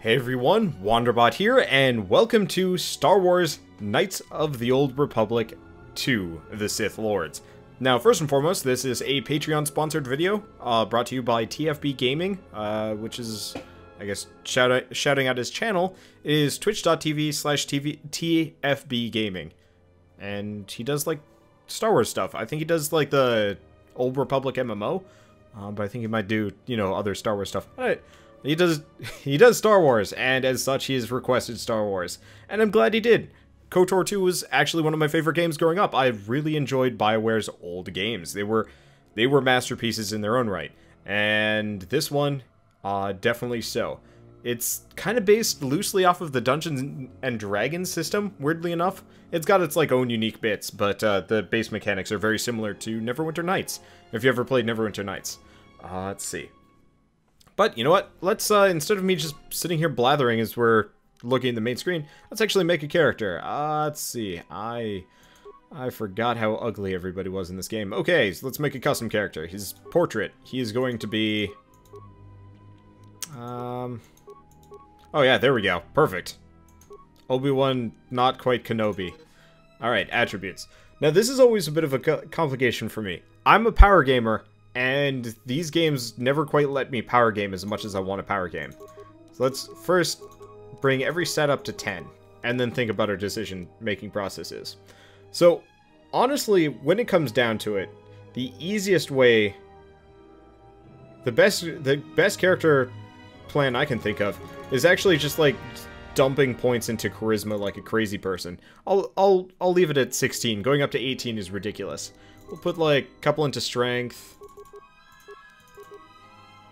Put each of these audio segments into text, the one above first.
Hey everyone, Wanderbot here, and welcome to Star Wars Knights of the Old Republic 2, The Sith Lords. Now, first and foremost, this is a Patreon-sponsored video, brought to you by TFB Gaming, which is, I guess, shouting out his channel, is twitch.tv/TFB Gaming. And he does, like, Star Wars stuff. I think he does, like, the Old Republic MMO, but I think he might do, you know, other Star Wars stuff. He does Star Wars, and as such, he has requested Star Wars. And I'm glad he did. KOTOR 2 was actually one of my favorite games growing up. I really enjoyed BioWare's old games. They were masterpieces in their own right. And this one, definitely so. It's kind of based loosely off of the Dungeons and Dragons system, weirdly enough. It's got its, like, own unique bits, but the base mechanics are very similar to Neverwinter Nights, if you ever played Neverwinter Nights. Let's see. But, you know what? Let's, instead of me just sitting here blathering as we're looking at the main screen, let's actually make a character. Let's see. I forgot how ugly everybody was in this game. Okay, so let's make a custom character. His portrait. He is going to be... Oh yeah, there we go. Perfect. Obi-Wan, not quite Kenobi. Alright, attributes. Now, this is always a bit of a complication for me. I'm a power gamer, and these games never quite let me power game as much as I want to power game. So let's first bring every set up to 10, and then think about our decision-making processes. So, honestly, when it comes down to it, the easiest way... The best character plan I can think of is actually just, like, dumping points into charisma like a crazy person. I'll leave it at 16. Going up to 18 is ridiculous. We'll put, like, a couple into strength...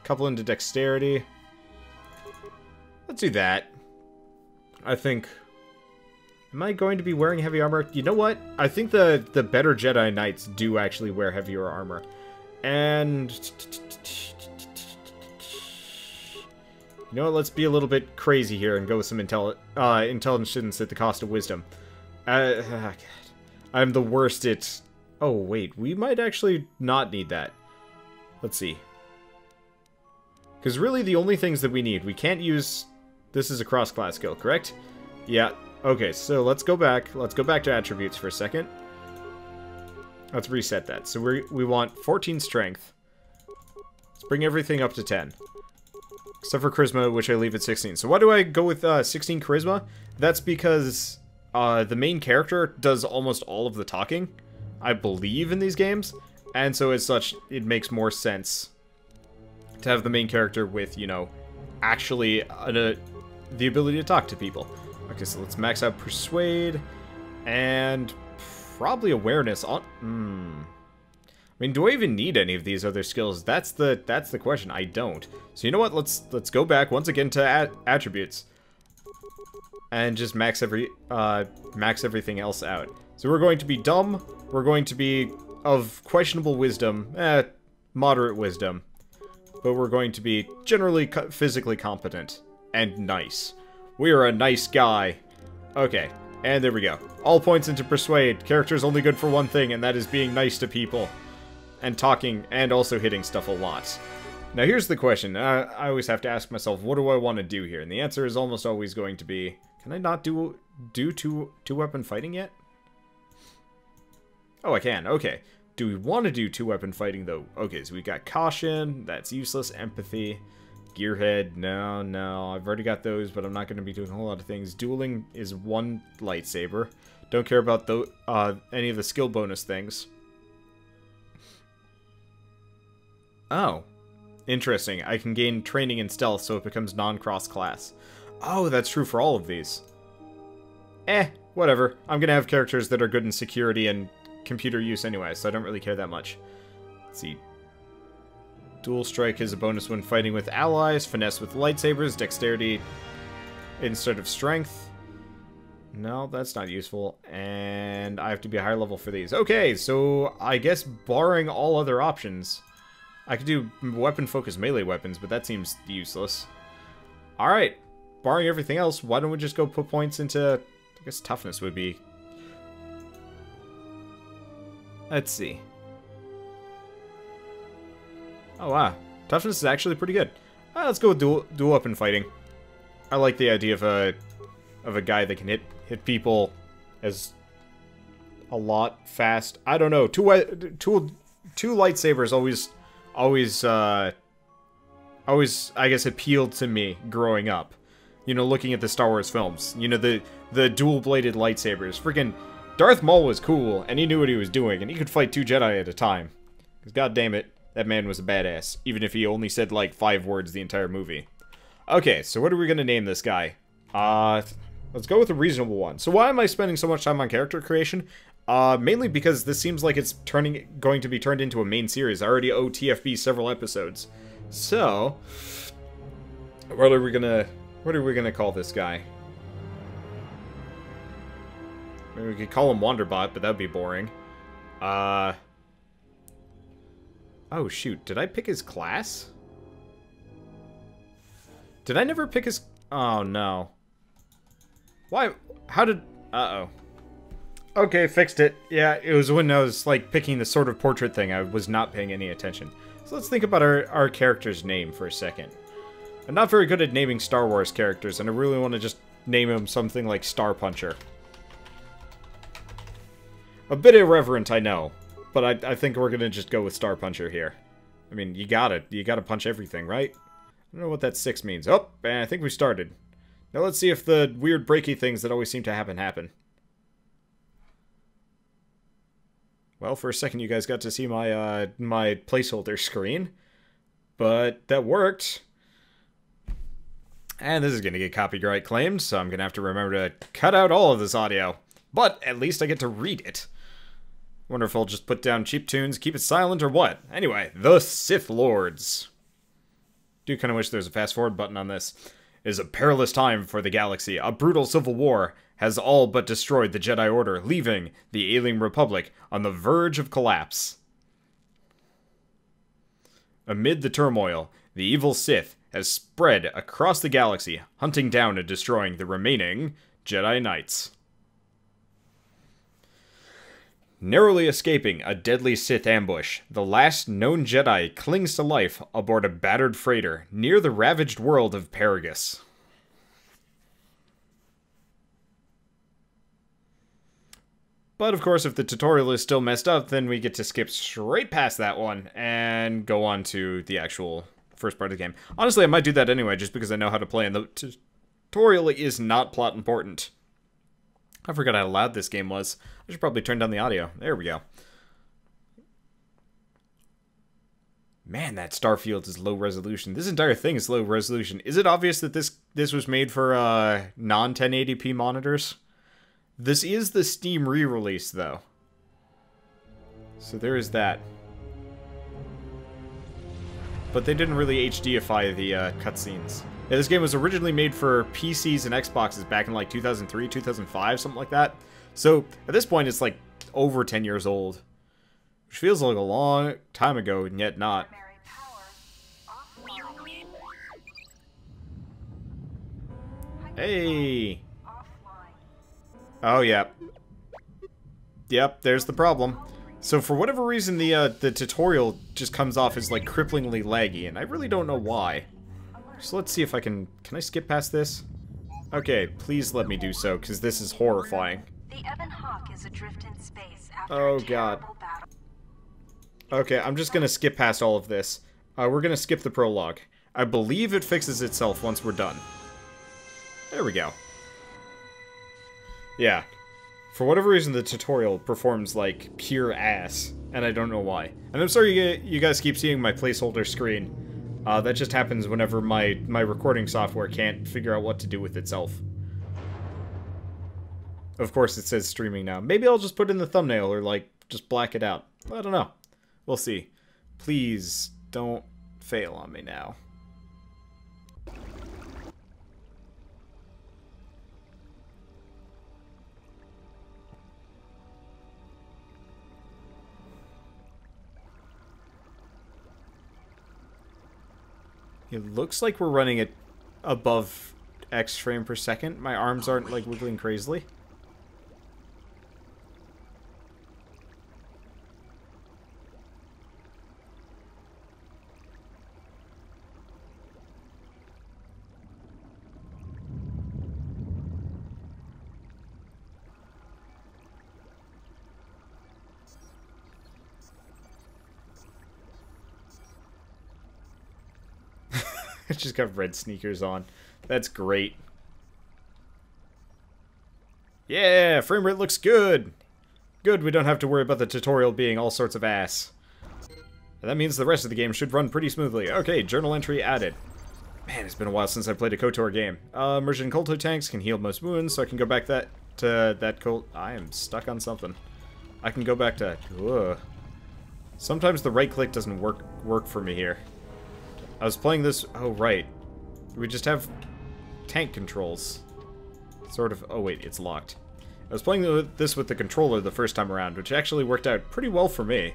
couple into dexterity. Let's do that. I think... Am I going to be wearing heavy armor? You know what? I think the better Jedi Knights do actually wear heavier armor. And... You know what? Let's be a little bit crazy here and go with some intelligence at the cost of wisdom. God. I'm the worst at... Oh, wait. We might actually not need that. Let's see. Because really, the only things that we need, we can't use... This is a cross-class skill, correct? Yeah. Okay, so let's go back. Let's go back to attributes for a second. Let's reset that. So we want 14 strength. Let's bring everything up to 10. Except for charisma, which I leave at 16. So why do I go with 16 charisma? That's because the main character does almost all of the talking, I believe, in these games. And so as such, it makes more sense to have the main character with, you know, actually the ability to talk to people. Okay, so let's max out Persuade, and probably Awareness on... I mean, do I even need any of these other skills? That's the question. I don't. So you know what? Let's go back once again to attributes, and just max everything else out. So we're going to be dumb. We're going to be of questionable wisdom, moderate wisdom. But we're going to be generally physically competent and nice. We are a nice guy. Okay, and there we go. All points into Persuade. Character's only good for one thing, and that is being nice to people. And talking, and also hitting stuff a lot. Now here's the question. I always have to ask myself, what do I want to do here? And the answer is almost always going to be, can I not do two-weapon fighting yet? Oh, I can. Okay. Do we want to do two-weapon fighting, though? Okay, so we got Caution. That's useless. Empathy. Gearhead. No. I've already got those, but I'm not going to be doing a whole lot of things. Dueling is one lightsaber. Don't care about any of the skill bonus things. Oh. Interesting. I can gain training in stealth, so it becomes non-cross class. Oh, that's true for all of these. Whatever. I'm going to have characters that are good in security and computer use anyway, so I don't really care that much. Let's see. Dual strike is a bonus when fighting with allies, finesse with lightsabers, dexterity instead of strength. No, that's not useful, and I have to be a higher level for these. Okay, so I guess barring all other options, I could do weapon-focused melee weapons, but that seems useless. Alright, barring everything else, why don't we just go put points into... I guess toughness would be... Let's see. Oh, wow. Toughness is actually pretty good. Let's go with dual weapon fighting. I like the idea of a guy that can hit people as a lot fast. I don't know. Two lightsabers always I guess appealed to me growing up. You know, looking at the Star Wars films. You know, the dual-bladed lightsabers. Freaking Darth Maul was cool, and he knew what he was doing, and he could fight 2 Jedi at a time. Because god damn it, that man was a badass, even if he only said like 5 words the entire movie. Okay, so what are we gonna name this guy? Let's go with a reasonable one. So why am I spending so much time on character creation? Mainly because this seems like it's going to be turned into a main series. I already owe TFB several episodes. So, what are we gonna call this guy? Maybe we could call him Wanderbot, but that'd be boring. Oh shoot, did I pick his class? Did I never pick his... Oh no. Why? How did... Uh-oh. Okay, fixed it. Yeah, it was when I was, like, picking the sort of portrait thing, I was not paying any attention. So let's think about our character's name for a second. I'm not very good at naming Star Wars characters, and I really want to just name him something like Star Puncher. A bit irreverent, I know, but I think we're gonna just go with Star Puncher here. I mean, you gotta punch everything, right? I don't know what that 6 means. Oh, and I think we started. Now let's see if the weird breaky things that always seem to happen. Well, for a second you guys got to see my my placeholder screen, but that worked. And this is gonna get copyright claimed, so I'm gonna have to remember to cut out all of this audio. But at least I get to read it. Wonder if I'll just put down cheap tunes, keep it silent, or what? Anyway, the Sith Lords. Do kind of wish there was a fast forward button on this. It is a perilous time for the galaxy. A brutal civil war has all but destroyed the Jedi Order, leaving the Alien Republic on the verge of collapse. Amid the turmoil, the evil Sith has spread across the galaxy, hunting down and destroying the remaining Jedi Knights. Narrowly escaping a deadly Sith ambush, the last known Jedi clings to life aboard a battered freighter near the ravaged world of Paragus. But of course, if the tutorial is still messed up, then we get to skip straight past that one and go on to the actual first part of the game. Honestly, I might do that anyway, just because I know how to play, and the tutorial is not plot important. I forgot how loud this game was. I should probably turn down the audio. There we go. Man, that Starfield is low resolution. This entire thing is low resolution. Is it obvious that this was made for non-1080p monitors? This is the Steam re-release, though. So there is that. But they didn't really HDify the cutscenes. Yeah, this game was originally made for PCs and Xboxes back in like 2003, 2005, something like that. So at this point, it's like over 10 years old. Which feels like a long time ago, and yet not. Hey! Oh, yeah. Yep, there's the problem. So for whatever reason, the tutorial just comes off as like cripplingly laggy, and I really don't know why. So let's see if I can I skip past this? Okay, please let me do so, because this is horrifying. The Ebon Hawk is adrift in space after Oh, a God. terrible battle. Okay, I'm just gonna skip past all of this. We're gonna skip the prologue. I believe it fixes itself once we're done. There we go. Yeah. For whatever reason, the tutorial performs like pure ass, and I don't know why. And I'm sorry you guys keep seeing my placeholder screen. That just happens whenever my recording software can't figure out what to do with itself. Of course, it says streaming now. Maybe I'll just put in the thumbnail, or like, just black it out. I don't know. We'll see. Please, don't fail on me now. It looks like we're running it above X frame per second. My arms aren't, like, wiggling crazily. She's got red sneakers on. That's great. Yeah, frame rate looks good. Good, we don't have to worry about the tutorial being all sorts of ass. And that means the rest of the game should run pretty smoothly. Okay, journal entry added. Man, it's been a while since I played a KOTOR game. Immersion Kolto tanks can heal most wounds, so I can go back to that Colt. I am stuck on something. I can go back to... Ugh. Sometimes the right click doesn't work for me here. I was playing this... Oh, right. We just have tank controls. Sort of... Oh, wait, it's locked. I was playing this with the controller the first time around, which actually worked out pretty well for me.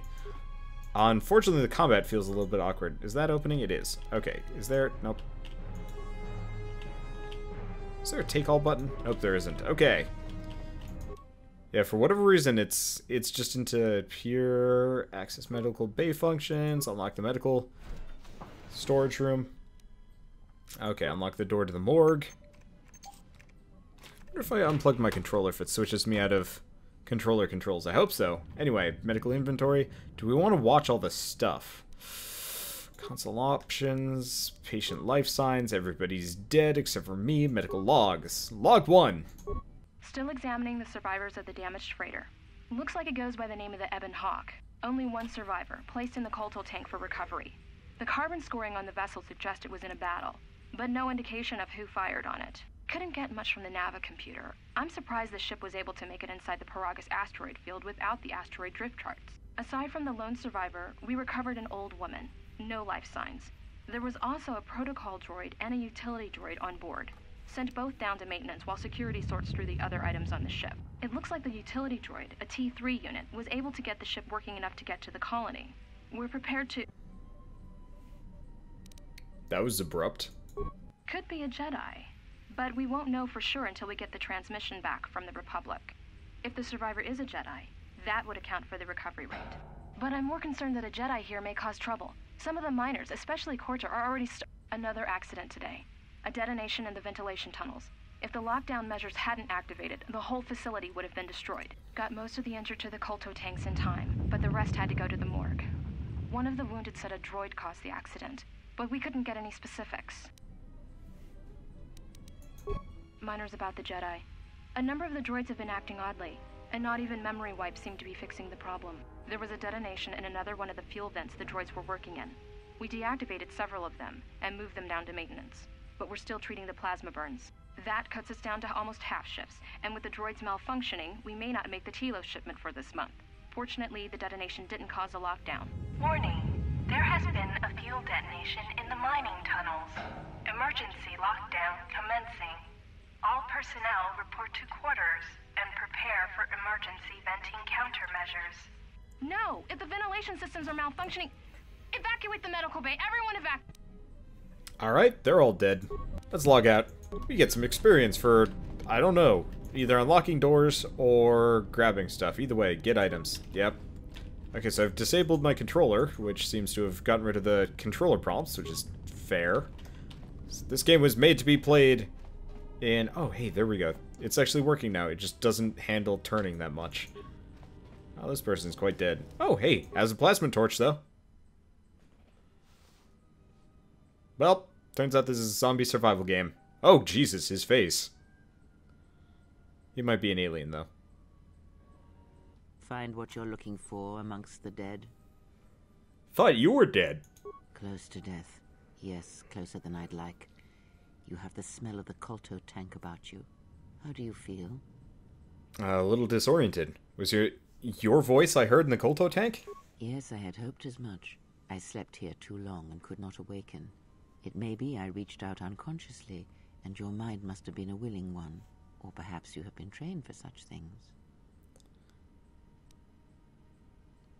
Unfortunately, the combat feels a little bit awkward. Is that opening? It is. Okay. Is there... Nope. Is there a take-all button? Nope, there isn't. Okay. Yeah, for whatever reason, it's just into pure access medical bay functions. Unlock the medical storage room. Okay, unlock the door to the morgue. I wonder if I unplug my controller if it switches me out of controller controls. I hope so. Anyway, medical inventory. Do we want to watch all this stuff? Console options, patient life signs, everybody's dead except for me, medical logs. Log 1. Still examining the survivors of the damaged freighter. Looks like it goes by the name of the Ebon Hawk. Only one survivor, placed in the Kolto tank for recovery. The carbon scoring on the vessel suggests it was in a battle, but no indication of who fired on it. Couldn't get much from the Nava computer. I'm surprised the ship was able to make it inside the Paragus asteroid field without the asteroid drift charts. Aside from the lone survivor, we recovered an old woman. No life signs. There was also a protocol droid and a utility droid on board. Sent both down to maintenance while security sorts through the other items on the ship. It looks like the utility droid, a T3 unit, was able to get the ship working enough to get to the colony. We're prepared to... That was abrupt. Could be a Jedi, but we won't know for sure until we get the transmission back from the Republic. If the survivor is a Jedi, that would account for the recovery rate. But I'm more concerned that a Jedi here may cause trouble. Some of the miners, especially Corta, are already Another accident today. A detonation in the ventilation tunnels. If the lockdown measures hadn't activated, the whole facility would have been destroyed. Got most of the injured to the Kolto tanks in time, but the rest had to go to the morgue. One of the wounded said a droid caused the accident, but we couldn't get any specifics. Miners about the Jedi. A number of the droids have been acting oddly, and not even memory wipes seem to be fixing the problem. There was a detonation in another one of the fuel vents the droids were working in. We deactivated several of them, and moved them down to maintenance. But we're still treating the plasma burns. That cuts us down to almost half shifts, and with the droids malfunctioning, we may not make the Telos shipment for this month. Fortunately, the detonation didn't cause a lockdown. Warning. There has been a fuel detonation in the mining tunnels. Emergency lockdown commencing. All personnel report to quarters and prepare for emergency venting countermeasures. No! If the ventilation systems are malfunctioning, evacuate the medical bay. Everyone evacuate. Alright, they're all dead. Let's log out. We get some experience for, I don't know, either unlocking doors or grabbing stuff. Either way, get items. Yep. Okay, so I've disabled my controller, which seems to have gotten rid of the controller prompts, which is fair. This game was made to be played in... Oh, hey, there we go. It's actually working now. It just doesn't handle turning that much. Oh, this person's quite dead. Oh, hey, has a plasma torch, though. Well, turns out this is a zombie survival game. Oh, Jesus, his face. He might be an alien, though. Find what you're looking for amongst the dead? Thought you were dead. Close to death. Yes, closer than I'd like. You have the smell of the Kolto tank about you. How do you feel? A little disoriented. Was your voice I heard in the Kolto tank? Yes, I had hoped as much. I slept here too long and could not awaken. It may be I reached out unconsciously, and your mind must have been a willing one. Or perhaps you have been trained for such things.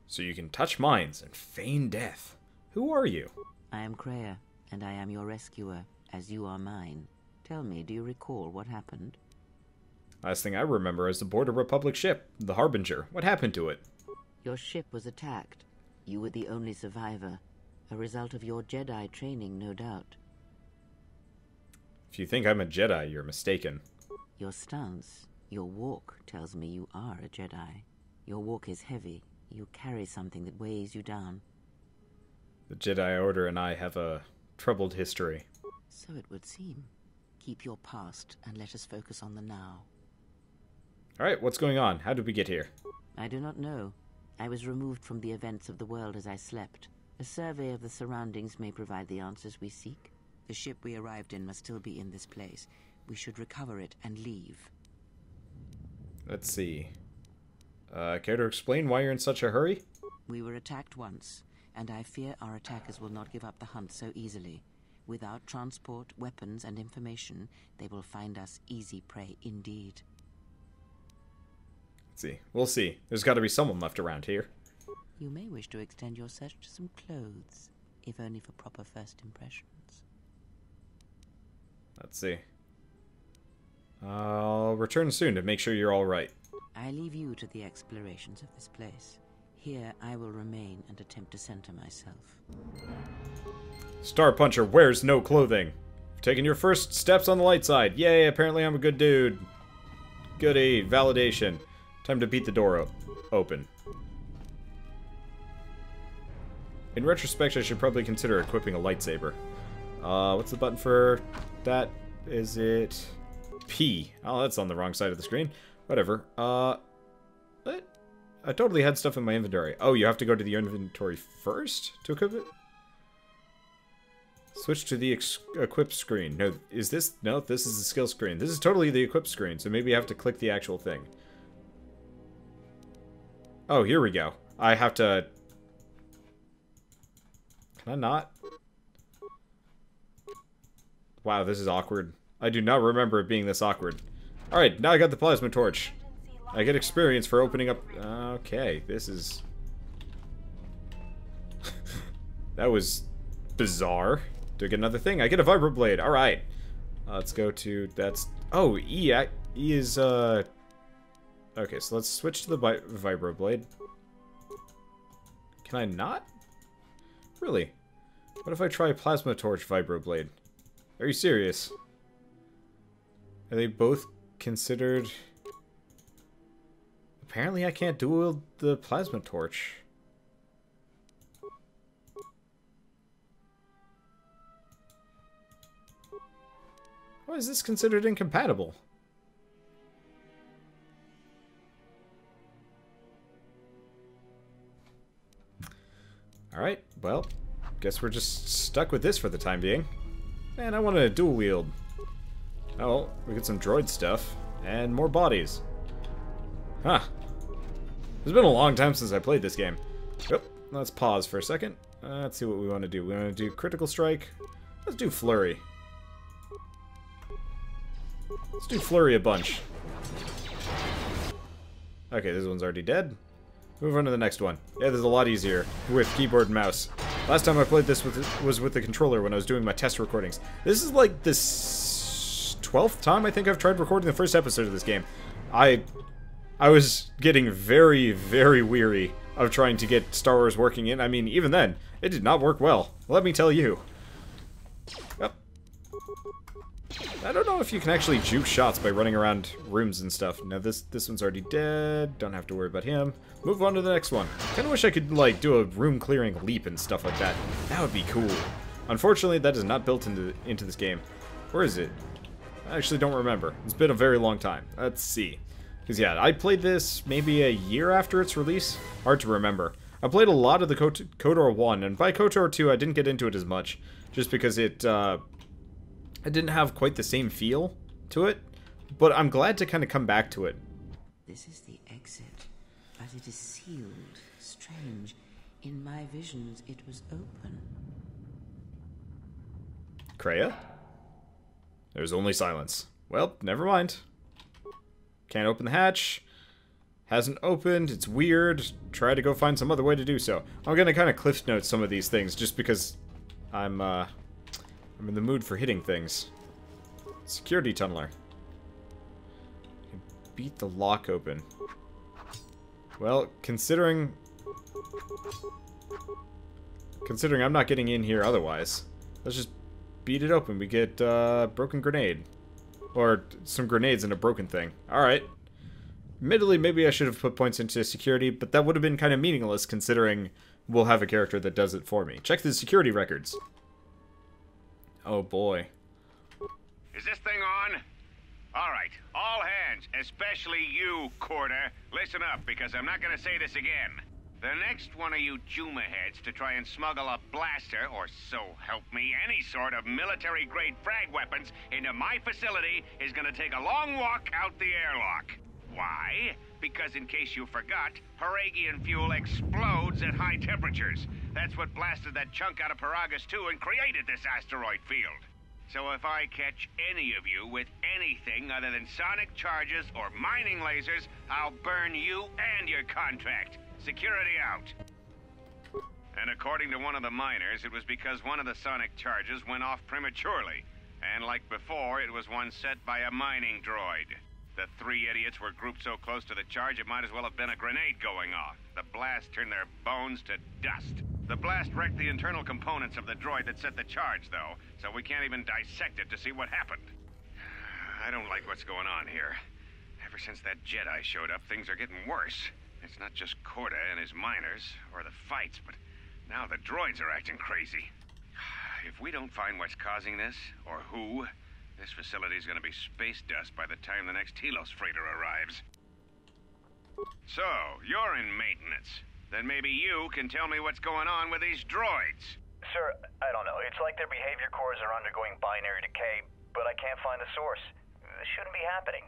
So you can touch minds and feign death. Who are you? I am Kreia, and I am your rescuer, as you are mine. Tell me, do you recall what happened? Last thing I remember is the Border Republic ship, the Harbinger. What happened to it? Your ship was attacked. You were the only survivor. A result of your Jedi training, no doubt. If you think I'm a Jedi, you're mistaken. Your stance, your walk, tells me you are a Jedi. Your walk is heavy. You carry something that weighs you down. The Jedi Order and I have a troubled history. So it would seem. Keep your past and let us focus on the now. Alright, what's going on? How did we get here? I do not know. I was removed from the events of the world as I slept. A survey of the surroundings may provide the answers we seek. The ship we arrived in must still be in this place. We should recover it and leave. Let's see. Care to explain why you're in such a hurry? We were attacked once, and I fear our attackers will not give up the hunt so easily. Without transport, weapons, and information, they will find us easy prey indeed. Let's see. We'll see. There's got to be someone left around here. You may wish to extend your search to some clothes, if only for proper first impressions. Let's see. I'll return soon to make sure you're all right. I leave you to the explorations of this place. Here I will remain and attempt to center myself. Star Puncher wears no clothing. Taking your first steps on the light side. Yay, apparently I'm a good dude. Goody, validation. Time to beat the door open. In retrospect, I should probably consider equipping a lightsaber. What's the button for that? Is it P? Oh, that's on the wrong side of the screen. Whatever. What? I totally had stuff in my inventory. Oh, you have to go to the inventory first to equip it? Switch to the equip screen. No, is this? No, this is the skill screen. This is totally the equip screen, so maybe I have to click the actual thing. Oh, here we go. I have to... Can I not? Wow, this is awkward. I do not remember it being this awkward. Alright, now I got the plasma torch. I get experience for opening up... Okay, this is... That was bizarre. Do I get another thing? I get a vibroblade. Alright. Let's go to... That's... Oh, E is, Okay, so let's switch to the vibroblade. Can I not? Really? What if I try plasma torch vibroblade? Are you serious? Are they both considered... Apparently I can't dual the plasma torch. Why is this considered incompatible? Alright, well, guess we're just stuck with this for the time being. Man, I want to dual wield. Oh, we get some droid stuff. And more bodies. Huh. It's been a long time since I played this game. Oh, let's pause for a second. Let's see what we want to do. We want to do critical strike. Let's do flurry. Let's do flurry a bunch. Okay, this one's already dead. Move on to the next one. Yeah, this is a lot easier with keyboard and mouse. Last time I played this was with the controller when I was doing my test recordings. This is like the 12th time I think I've tried recording the first episode of this game. I was getting very, very weary of trying to get Star Wars working in. I mean, even then, it did not work well. Let me tell you. Yep. I don't know if you can actually juke shots by running around rooms and stuff. No, this one's already dead. Don't have to worry about him. Move on to the next one. Kinda wish I could, like, do a room clearing leap and stuff like that. That would be cool. Unfortunately, that is not built into this game. Where is it? I actually don't remember. It's been a very long time. Let's see. Because, yeah, I played this maybe a year after its release. Hard to remember. I played a lot of the KOTOR 1, and by KOTOR 2, I didn't get into it as much. Just because it didn't have quite the same feel to it. But I'm glad to kind of come back to it. This is the exit, but it is sealed. Strange. In my visions, it was open. Kreia? There's only silence. Well, never mind. Can't open the hatch. Hasn't opened. It's weird. Try to go find some other way to do so. I'm gonna kind of cliff note some of these things just because I'm in the mood for hitting things. Security tunneler. Can beat the lock open. Well, considering I'm not getting in here otherwise, let's just beat it open. We get broken grenade. Or some grenades and a broken thing. Alright. Admittedly, maybe I should have put points into security, but that would have been kind of meaningless considering we'll have a character that does it for me. Check the security records. Oh boy. everyone? All right, all hands, especially you, Corda. Listen up, because I'm not gonna say this again. The next one of you Juma heads to try and smuggle a blaster, or so help me, any sort of military-grade frag weapons into my facility is gonna take a long walk out the airlock. Why? Because in case you forgot, Paragian fuel explodes at high temperatures. That's what blasted that chunk out of Paragus 2 and created this asteroid field. So if I catch any of you with anything other than sonic charges or mining lasers, I'll burn you and your contract. Security out. And according to one of the miners, it was because one of the sonic charges went off prematurely. And like before, it was one set by a mining droid. The three idiots were grouped so close to the charge, it might as well have been a grenade going off. The blast turned their bones to dust. The blast wrecked the internal components of the droid that set the charge, though, so we can't even dissect it to see what happened. I don't like what's going on here. Ever since that Jedi showed up, things are getting worse. It's not just Corda and his miners, or the fights, but now the droids are acting crazy. If we don't find what's causing this, or who, this facility's gonna be space dust by the time the next Telos freighter arrives. So, you're in maintenance. Then maybe you can tell me what's going on with these droids. Sir, I don't know. It's like their behavior cores are undergoing binary decay, but I can't find the source. This shouldn't be happening.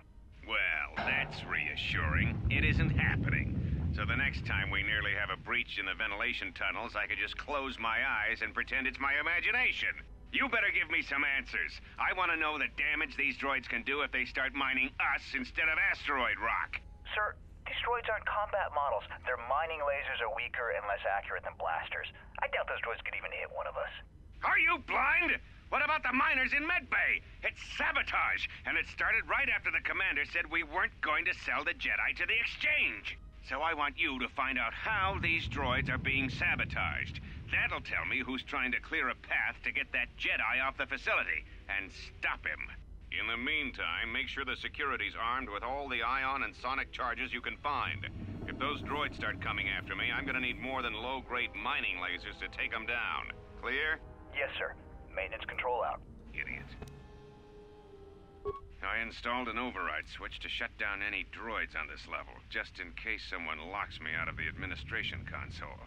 Well, that's reassuring. It isn't happening. So the next time we nearly have a breach in the ventilation tunnels, I could just close my eyes and pretend it's my imagination. You better give me some answers. I want to know the damage these droids can do if they start mining us instead of asteroid rock. Sir, these droids aren't combat models. Their mining lasers are weaker and less accurate than blasters. I doubt those droids could even hit one of us. Are you blind? What about the miners in Medbay? It's sabotage, and it started right after the commander said we weren't going to sell the Jedi to the exchange. So I want you to find out how these droids are being sabotaged. That'll tell me who's trying to clear a path to get that Jedi off the facility, and stop him. In the meantime, make sure the security's armed with all the ion and sonic charges you can find. If those droids start coming after me, I'm gonna need more than low-grade mining lasers to take them down. Clear? Yes, sir. Maintenance control out. Idiot. I installed an override switch to shut down any droids on this level, just in case someone locks me out of the administration console.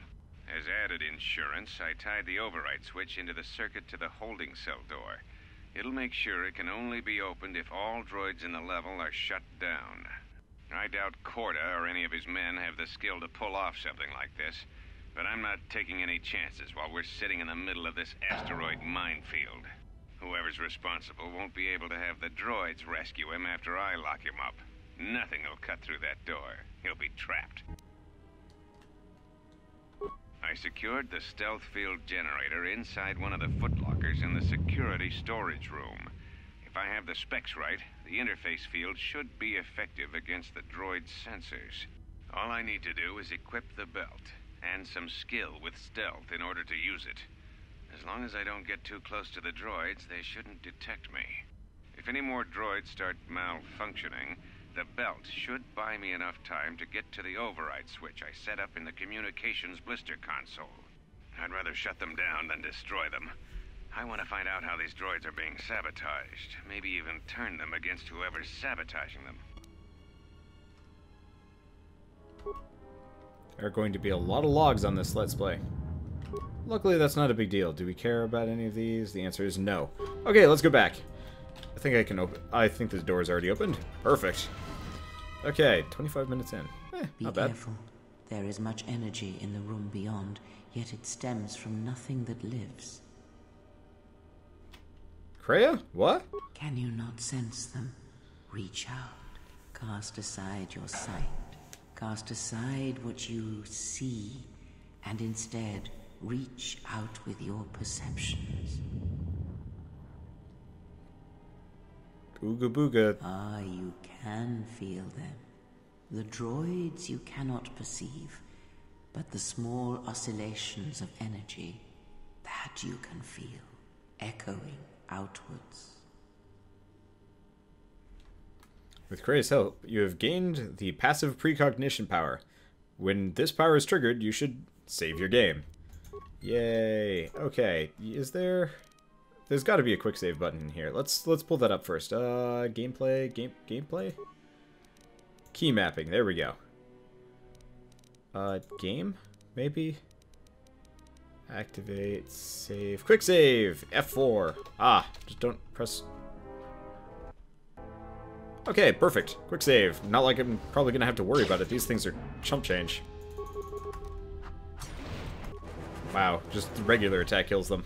As added insurance, I tied the override switch into the circuit to the holding cell door. It'll make sure it can only be opened if all droids in the level are shut down. I doubt Corda or any of his men have the skill to pull off something like this, but I'm not taking any chances while we're sitting in the middle of this asteroid minefield. Whoever's responsible won't be able to have the droids rescue him after I lock him up. Nothing will cut through that door. He'll be trapped. I secured the stealth field generator inside one of the footlockers in the security storage room. If I have the specs right, the interface field should be effective against the droid's sensors. All I need to do is equip the belt, and some skill with stealth in order to use it. As long as I don't get too close to the droids, they shouldn't detect me. If any more droids start malfunctioning, the belt should buy me enough time to get to the override switch I set up in the communications blister console. I'd rather shut them down than destroy them. I want to find out how these droids are being sabotaged, maybe even turn them against whoever's sabotaging them. There are going to be a lot of logs on this Let's Play. Luckily, that's not a big deal. Do we care about any of these? The answer is no. Okay, let's go back. I think I can open... I think the door's already opened. Perfect. Okay, 25 minutes in. Not bad. Be careful. There is much energy in the room beyond, yet it stems from nothing that lives. Kreia? What? Can you not sense them? Reach out. Cast aside your sight. Cast aside what you see, and instead reach out with your perceptions. Ooga booga. Ah, you can feel them. The droids you cannot perceive, but the small oscillations of energy, that you can feel, echoing outwards. With Kreia's help, you have gained the passive precognition power. When this power is triggered, you should save your game. Yay. Okay, is there There's got to be a quick save button in here. Let's pull that up first. Gameplay? Key mapping. There we go. Game? Maybe? Activate, save. Quick save! F4. Ah, just don't press... Okay, perfect. Quick save. Not like I'm probably gonna have to worry about it. These things are chump change. Wow, just the regular attack kills them.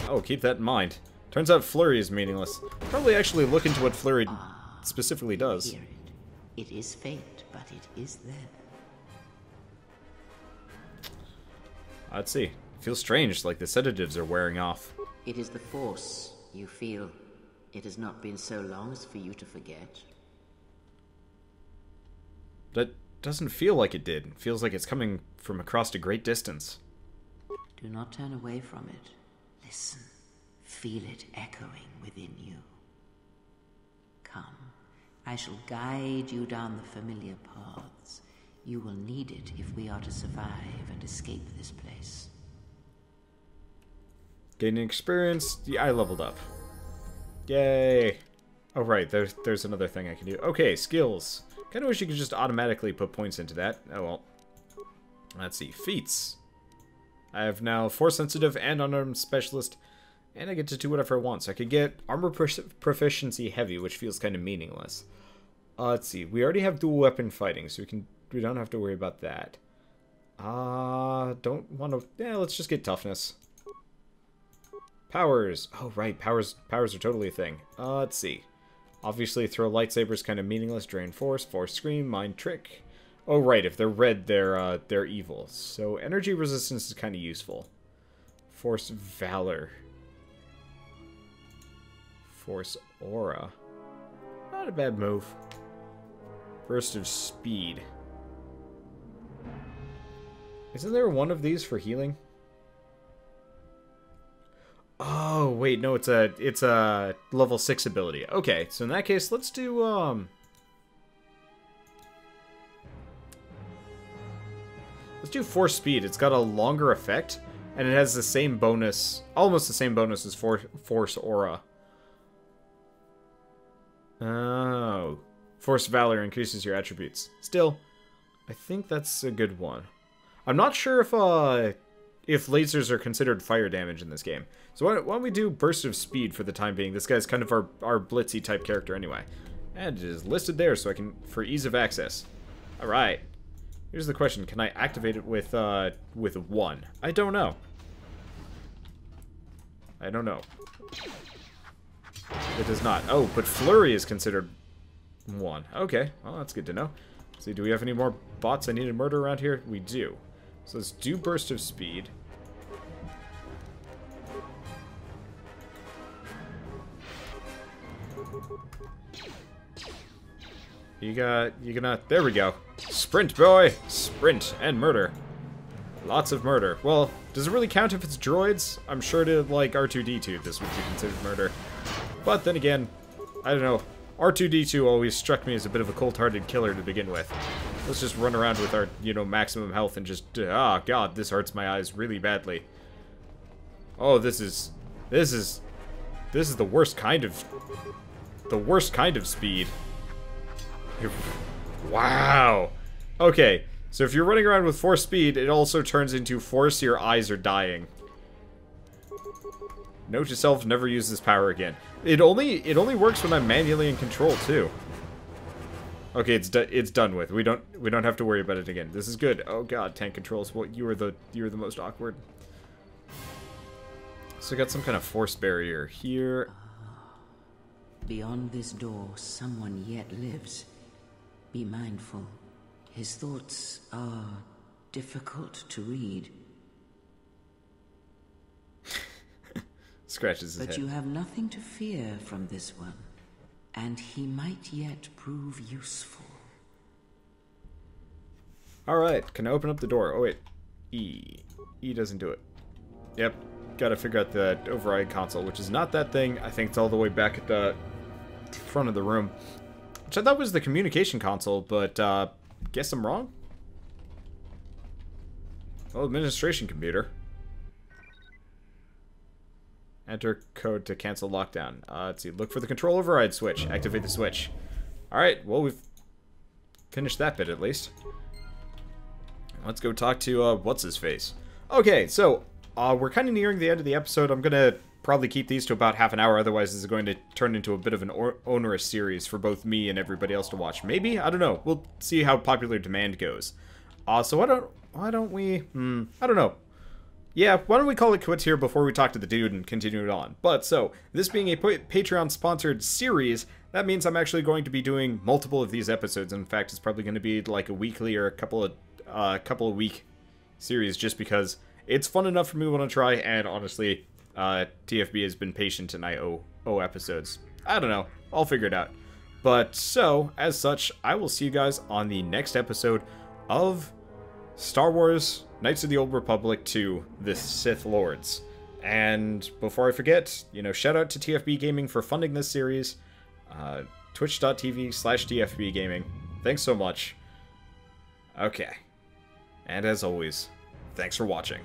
Oh, keep that in mind. Turns out Flurry is meaningless. Probably actually look into what Flurry specifically does. Hear it. It is faint, but it is there. Let's see. It feels strange, like the sedatives are wearing off. It is the Force, you feel. It has not been so long as for you to forget. That doesn't feel like it did. It feels like it's coming from across a great distance. Do not turn away from it. Listen. Feel it echoing within you. Come. I shall guide you down the familiar paths. You will need it if we are to survive and escape this place. Gaining experience. Yeah, I leveled up. Yay! Oh right, there's another thing I can do. Okay, skills. Kinda wish you could just automatically put points into that. Oh well. Let's see. Feats. I have now Force Sensitive and Unarmed Specialist, and I get to do whatever I want. So I could get Armor Proficiency Heavy, which feels kind of meaningless. Let's see. We already have dual weapon fighting, so we don't have to worry about that. Don't want to... Yeah, let's just get Toughness. Powers. Oh, right. Powers are totally a thing. Let's see. Obviously, throw lightsabers kind of meaningless. Drain Force, Force Scream, Mind Trick. Oh, right. If they're red, they're evil. So energy resistance is kind of useful. Force Valor. Force Aura. Not a bad move. Burst of Speed. Isn't there one of these for healing? Oh, wait, no, it's a level 6 ability. Okay, so in that case, let's do, let's do Force Speed. It's got a longer effect, and it has the same bonus, almost the same bonus as Force Aura. Oh. Force Valor increases your attributes. Still, I think that's a good one. I'm not sure if lasers are considered fire damage in this game. So why don't we do Burst of Speed for the time being? This guy's kind of our Blitzy type character anyway. And it is listed there so I can, for ease of access. Alright. Here's the question, can I activate it with 1? I don't know. I don't know. It does not. Oh, but Flurry is considered 1. Okay, well that's good to know. See, do we have any more bots I need to murder around here? We do. So let's do Burst of Speed. You gonna, there we go. Sprint, boy! Sprint and murder. Lots of murder. Well, does it really count if it's droids? I'm sure to, like, R2-D2 this would be considered murder. But then again, I don't know. R2-D2 always struck me as a bit of a cold-hearted killer to begin with. Let's just run around with our, maximum health and just, ah, God, this hurts my eyes really badly. Oh, this is the worst kind of speed. Wow. Okay, so if you're running around with Force Speed, it also turns into Force your eyes are dying. Note to self, never use this power again. It only works when I'm manually in control too. Okay, it's done with. We don't have to worry about it again. This is good. Oh God, tank controls. Well, you are the most awkward. So I got some kind of force barrier here. Beyond this door, someone yet lives. Be mindful. His thoughts are difficult to read. Scratches his head. But you have nothing to fear from this one. And he might yet prove useful. Alright, can I open up the door? Oh wait. E. E doesn't do it. Yep. Gotta figure out the override console, which is not that thing. I think it's all the way back at the front of the room. Which I thought was the communication console, but guess I'm wrong? Oh, administration computer. Enter code to cancel lockdown. Let's see. Look for the control override switch. Activate the switch. Alright, well, we've finished that bit at least. Let's go talk to, what's-his-face. Okay, so, we're kind of nearing the end of the episode. I'm gonna probably keep these to about half an hour, otherwise this is going to turn into a bit of an onerous series for both me and everybody else to watch. Maybe? I don't know. We'll see how popular demand goes. So why don't we, I don't know. Yeah, why don't we call it quits here before we talk to the dude and continue it on. But, so, this being a Patreon-sponsored series, that means I'm actually going to be doing multiple of these episodes. In fact, it's probably going to be like a weekly or a couple of week series, just because it's fun enough for me to want to try, and honestly, TFB has been patient and I owe episodes. I don't know. I'll figure it out. But, so, as such, I will see you guys on the next episode of Star Wars Knights of the Old Republic 2, The Sith Lords. And before I forget, you know, shout out to TFB Gaming for funding this series. Twitch.tv/TFB Gaming. Thanks so much. Okay. And as always, thanks for watching.